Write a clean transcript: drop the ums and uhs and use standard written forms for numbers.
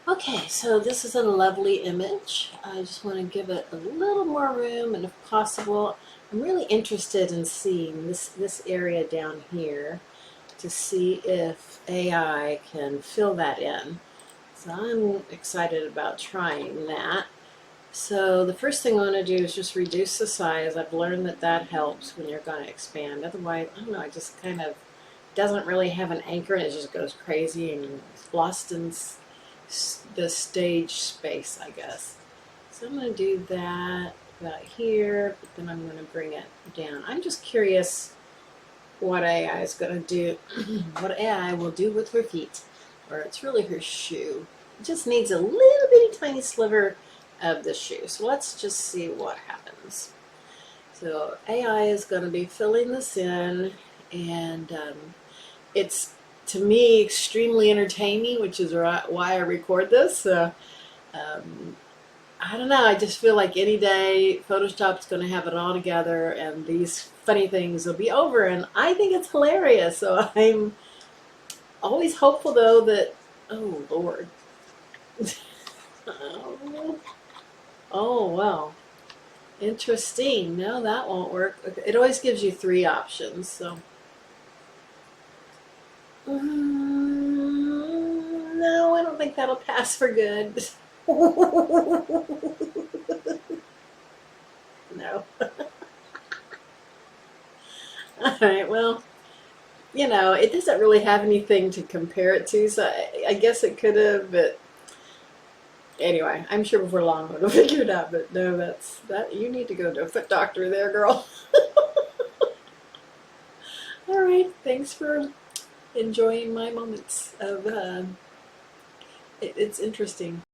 Okay, so this is a lovely image. I just want to give it a little more room, and if possible, I'm really interested in seeing this area down here to see if AI can fill that in. So I'm excited about trying that. So the first thing I want to do is just reduce the size. I've learned that that helps when you're going to expand. Otherwise, I don't know, it just kind of doesn't really have an anchor and it just goes crazy and lost in the stage space, I guess. So I'm going to do that about here, but then I'm going to bring it down. I'm just curious what AI is going to do, what AI will do with her feet, or it's really her shoe. It just needs a little bitty tiny sliver of the shoe. So let's just see what happens. So AI is going to be filling this in, and it's, to me, extremely entertaining, which is why I record this. Um, I don't know. I just feel like any day Photoshop's going to have it all together, and these funny things will be over. And I think it's hilarious. So I'm always hopeful, though, that, oh Lord, oh, oh wow, interesting. No, that won't work. Okay. It always gives you three options. So no, I don't think that'll pass for good. No. All right. Well, it doesn't really have anything to compare it to, so I guess it could have, but anyway, I'm sure before long we'll figure it out. But no, that you need to go to a foot doctor there, girl. All right, thanks for enjoying my moments of it's interesting.